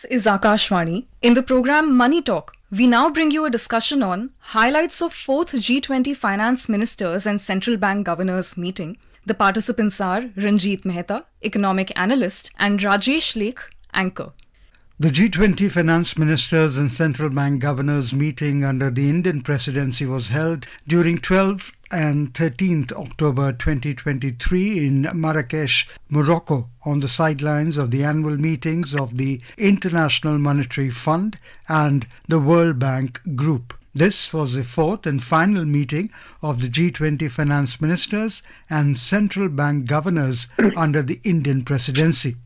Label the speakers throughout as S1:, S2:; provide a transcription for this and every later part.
S1: This is Akashvani. In the program Money Talk, we now bring you a discussion on highlights of 4th G20 Finance Ministers and Central Bank Governors meeting. The participants are Ranjit Mehta, Economic Analyst, and Rajesh Laikh, Anchor.
S2: The G20 Finance Ministers and Central Bank Governors meeting under the Indian presidency was held during 12th and 13th October 2023 in Marrakesh, Morocco, on the sidelines of the annual meetings of the International Monetary Fund and the World Bank Group. This was the fourth and final meeting of the G20 Finance Ministers and Central Bank Governors under the Indian presidency.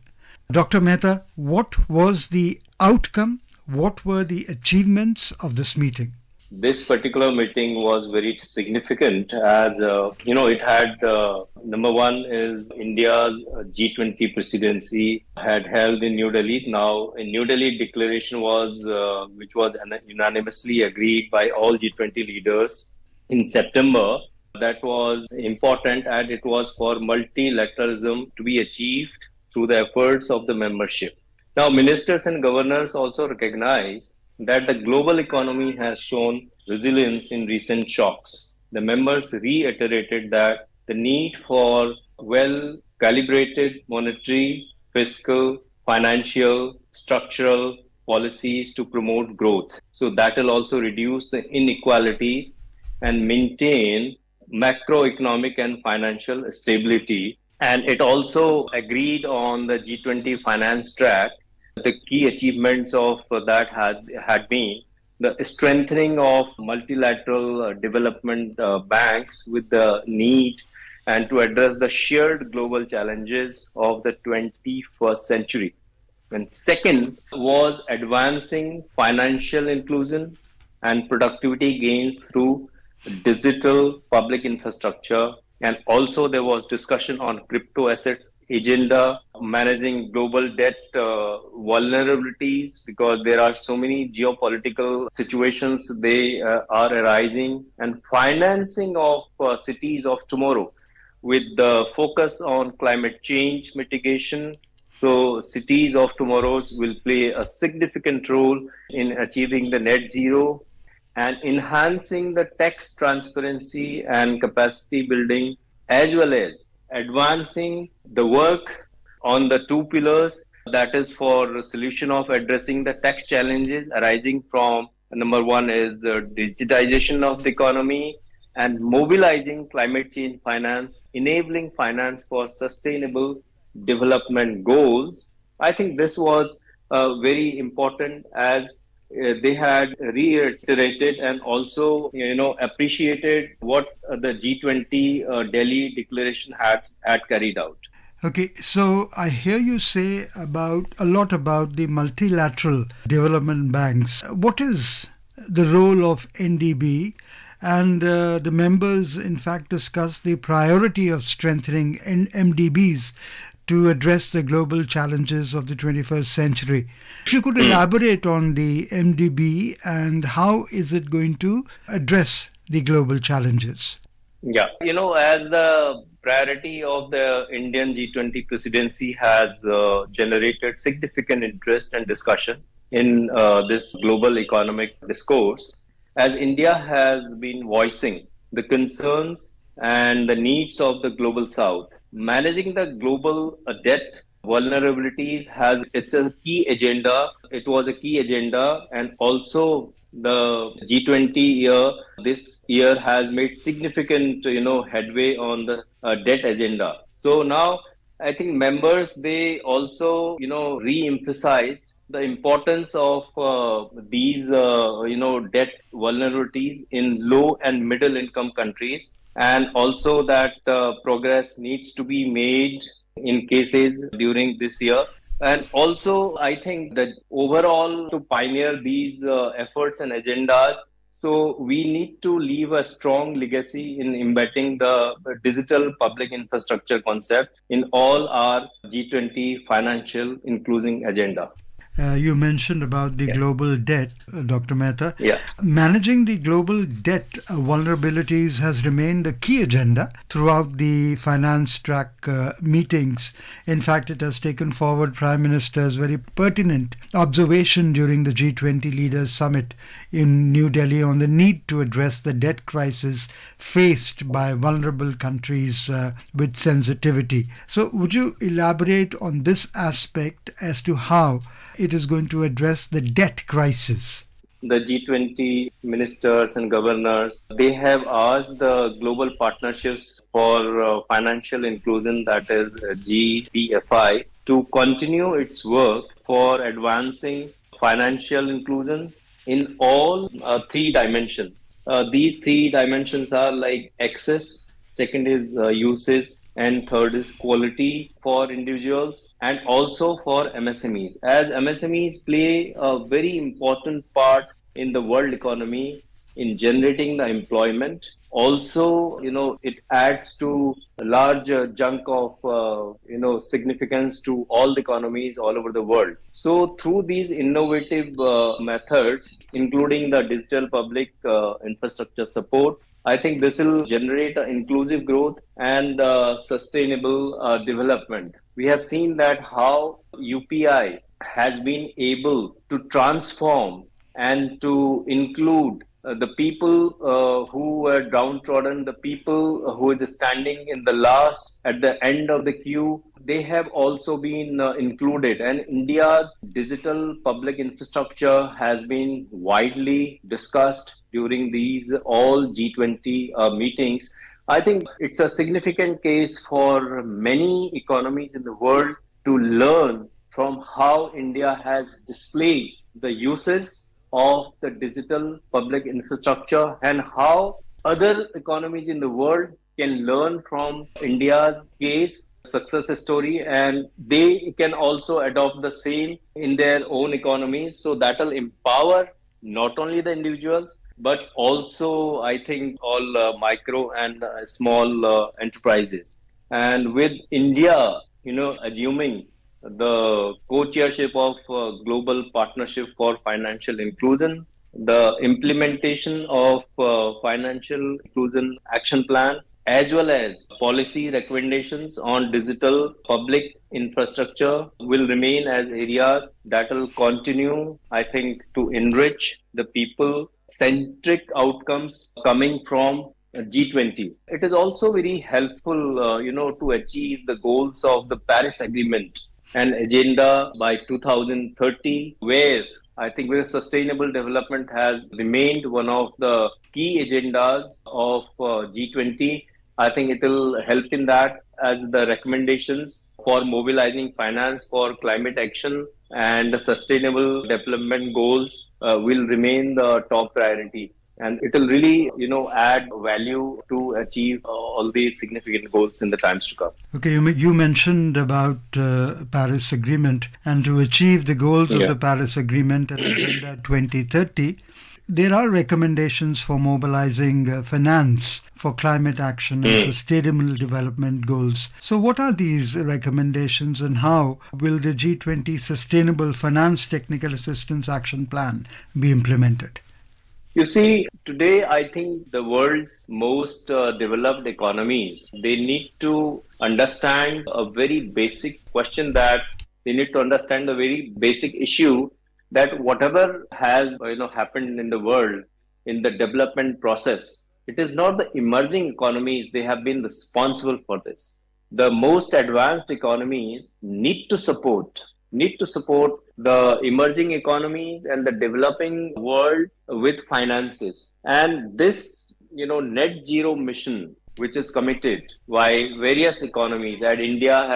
S2: Dr. Mehta, what was the outcome? What were the achievements of this meeting?
S3: This particular meeting was very significant as, it had, number one is India's G20 presidency had held in New Delhi. Now, in New Delhi, declaration was, which was unanimously agreed by all G20 leaders in September. That was important, and it was for multilateralism to be achieved through the efforts of the membership. Now, ministers and governors also recognize that the global economy has shown resilience in recent shocks. The members reiterated that the need for well-calibrated monetary, fiscal, financial, structural policies to promote growth. So that will also reduce the inequalities and maintain macroeconomic and financial stability. And it also agreed on the G20 finance track. The key achievements of that had been the strengthening of multilateral development banks with the need and to address the shared global challenges of the 21st century. And second was advancing financial inclusion and productivity gains through digital public infrastructure. And also there was discussion on crypto assets agenda, managing global debt vulnerabilities, because there are so many geopolitical situations they are arising, and financing of cities of tomorrow with the focus on climate change mitigation. So cities of tomorrow will play a significant role in achieving the net zero, and enhancing the tax transparency and capacity building, as well as advancing the work on the two pillars, that is for the solution of addressing the tax challenges arising from, number one is the digitization of the economy and mobilizing climate change finance, enabling finance for sustainable development goals. I think this was very important, as they had reiterated and also, appreciated what the G20 Delhi declaration had carried out.
S2: Okay, so I hear you say a lot about the multilateral development banks. What is the role of NDB? And the members, in fact, discussed the priority of strengthening MDBs to address the global challenges of the 21st century. If you could elaborate on the MDB and how is it going to address the global challenges?
S3: Yeah, as the priority of the Indian G20 presidency has generated significant interest and discussion in this global economic discourse, as India has been voicing the concerns and the needs of the global south. Managing the global debt vulnerabilities it's a key agenda. It was a key agenda, and also the G20 this year has made significant, headway on the debt agenda. So now I think members, they also, re-emphasized the importance of these, debt vulnerabilities in low and middle income countries, and also that progress needs to be made in cases during this year. And also, I think that overall to pioneer these efforts and agendas, so we need to leave a strong legacy in embedding the digital public infrastructure concept in all our G20 financial inclusion agenda.
S2: You mentioned about the global debt, Dr. Mehta.
S3: Yeah.
S2: Managing the global debt vulnerabilities has remained a key agenda throughout the finance track meetings. In fact, it has taken forward Prime Minister's very pertinent observation during the G20 Leaders Summit in New Delhi on the need to address the debt crisis faced by vulnerable countries with sensitivity. So, would you elaborate on this aspect as to how it is going to address the debt crisis?
S3: The G20 ministers and governors, they have asked the global partnerships for financial inclusion, that is GPFI, to continue its work for advancing financial inclusions in all three dimensions. These three dimensions are like access, second is usage, and third is quality for individuals and also for MSMEs. As MSMEs play a very important part in the world economy in generating the employment. Also, it adds to a large chunk of, significance to all the economies all over the world. So through these innovative methods, including the digital public infrastructure support, I think this will generate inclusive growth and sustainable development. We have seen that how UPI has been able to transform and to include the people who were downtrodden, the people who is standing in the last at the end of the queue, they have also been included. And India's digital public infrastructure has been widely discussed during these all G20 meetings. I think it's a significant case for many economies in the world to learn from how India has displayed the uses of the digital public infrastructure and how other economies in the world can learn from India's case, success story, and they can also adopt the same in their own economies. So that will empower not only the individuals, but also, I think, all micro and small enterprises. And with India, assuming the co-chairship of Global Partnership for Financial Inclusion, the implementation of Financial Inclusion Action Plan, as well as policy recommendations on digital public infrastructure will remain as areas that will continue, I think, to enrich the people-centric outcomes coming from G20. It is also very helpful, to achieve the goals of the Paris Agreement and agenda by 2030, where I think where sustainable development has remained one of the key agendas of G20. I think it will help in that as the recommendations for mobilizing finance for climate action and the sustainable development goals will remain the top priority. And it will really, add value to achieve all these significant goals in the times to come.
S2: Okay, you mentioned about Paris Agreement, and to achieve the goals of the Paris Agreement and Agenda 2030, there are recommendations for mobilizing finance for climate action and sustainable development goals. So what are these recommendations and how will the G20 Sustainable Finance Technical Assistance Action Plan be implemented?
S3: You see, today I think the world's most developed economies, they need to understand a very basic question, that they need to understand a very basic issue, that whatever has happened in the world in the development process, it is not the emerging economies they have been responsible for this. The most advanced economies need to support the emerging economies and the developing world with finances. And this net zero mission, which is committed by various economies, that India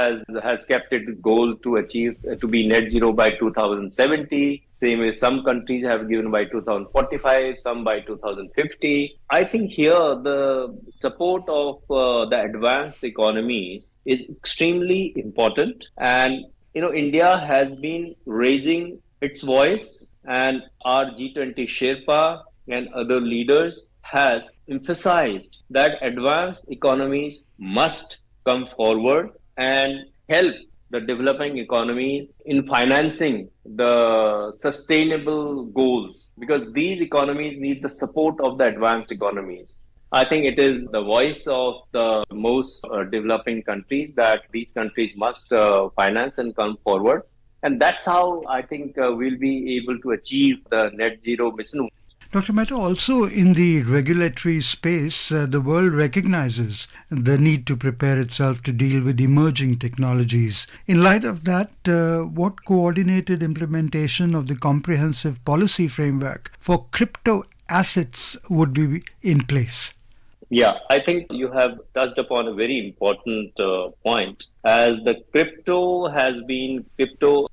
S3: has kept its goal to achieve to be net zero by 2070. Same as some countries have given by 2045, some by 2050. I think here the support of the advanced economies is extremely important. And India has been raising its voice, and our G20 Sherpa and other leaders has emphasized that advanced economies must come forward and help the developing economies in financing the sustainable goals, because these economies need the support of the advanced economies. I think it is the voice of the most developing countries that these countries must finance and come forward. And that's how I think we'll be able to achieve the net zero mission.
S2: Dr. Mehta, also in the regulatory space, the world recognizes the need to prepare itself to deal with emerging technologies. In light of that, what coordinated implementation of the comprehensive policy framework for crypto assets would be in place?
S3: Yeah, I think you have touched upon a very important point. As the crypto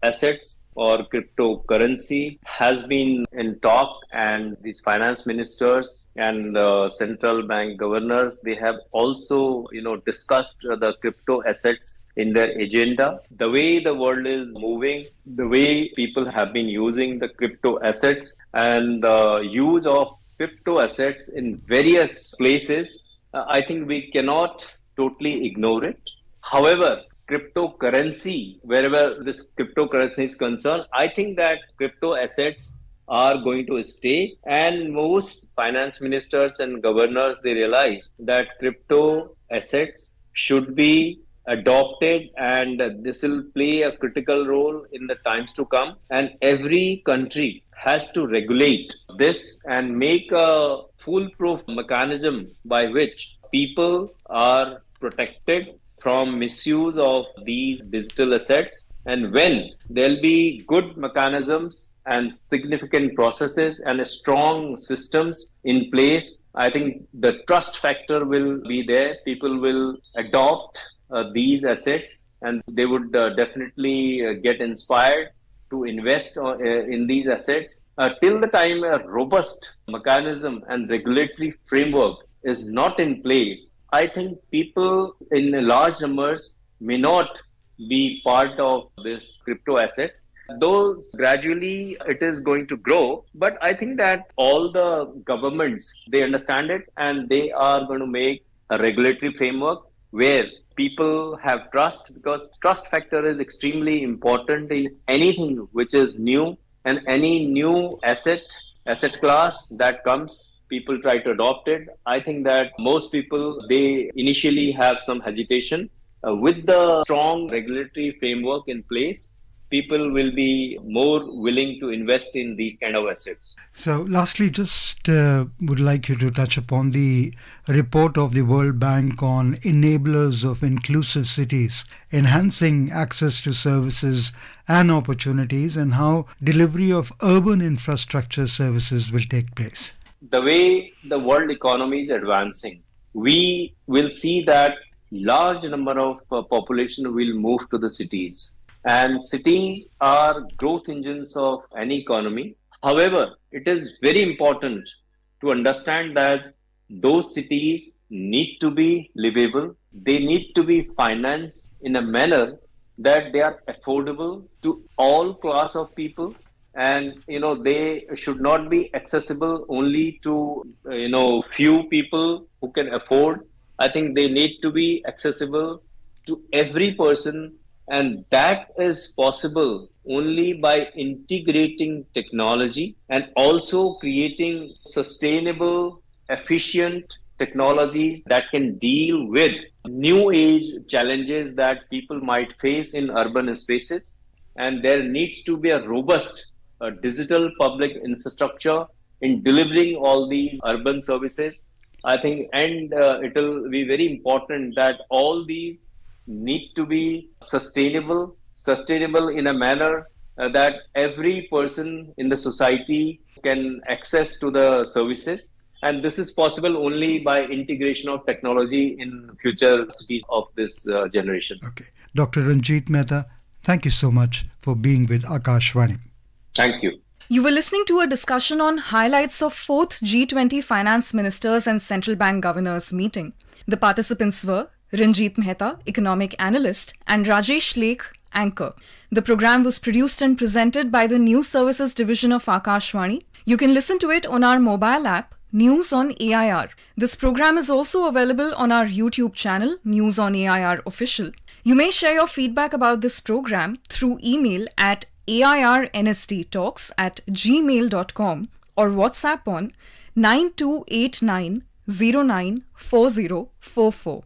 S3: assets or cryptocurrency has been in talk, and these finance ministers and central bank governors, they have also, discussed the crypto assets in their agenda. The way the world is moving, the way people have been using the crypto assets and the use of crypto assets in various places, I think we cannot totally ignore it. However, cryptocurrency, wherever this cryptocurrency is concerned, I think that crypto assets are going to stay. And most finance ministers and governors, they realize that crypto assets should be adopted, and this will play a critical role in the times to come. And every country has to regulate this and make a foolproof mechanism by which people are protected from misuse of these digital assets. And when there'll be good mechanisms and significant processes and strong systems in place, I think the trust factor will be there. People will adopt these assets, and they would definitely get inspired to invest in these assets. Till the time a robust mechanism and regulatory framework is not in place, I think people in large numbers may not be part of this crypto assets. Though gradually it is going to grow, but I think that all the governments, they understand it, and they are going to make a regulatory framework where people have trust, because trust factor is extremely important in anything which is new, and any new asset class that comes, people try to adopt it. I think that most people, they initially have some hesitation. With the strong regulatory framework in place, people will be more willing to invest in these kind of assets.
S2: So lastly, just would like you to touch upon the report of the World Bank on enablers of inclusive cities, enhancing access to services and opportunities, and how delivery of urban infrastructure services will take place.
S3: The way the world economy is advancing, we will see that large number of population will move to the cities. And cities are growth engines of any economy. However, it is very important to understand that those cities need to be livable. They need to be financed in a manner that they are affordable to all class of people. And, they should not be accessible only to, few people who can afford. I think they need to be accessible to every person. And that is possible only by integrating technology and also creating sustainable, efficient technologies that can deal with new age challenges that people might face in urban spaces. And there needs to be a robust digital public infrastructure in delivering all these urban services. I think, and it will be very important that all these need to be sustainable in a manner that every person in the society can access to the services. And this is possible only by integration of technology in future cities of this generation.
S2: Okay. Dr. Ranjit Mehta, thank you so much for being with Akashvani.
S3: Thank you.
S1: You were listening to a discussion on highlights of 4th G20 Finance Ministers and Central Bank Governors meeting. The participants were Ranjit Mehta, Economic Analyst, and Rajesh Laikh, Anchor. The program was produced and presented by the News Services Division of Akashvani. You can listen to it on our mobile app, News on AIR. This program is also available on our YouTube channel, News on AIR Official. You may share your feedback about this program through email at airnsttalks@gmail.com or WhatsApp on 9289094044.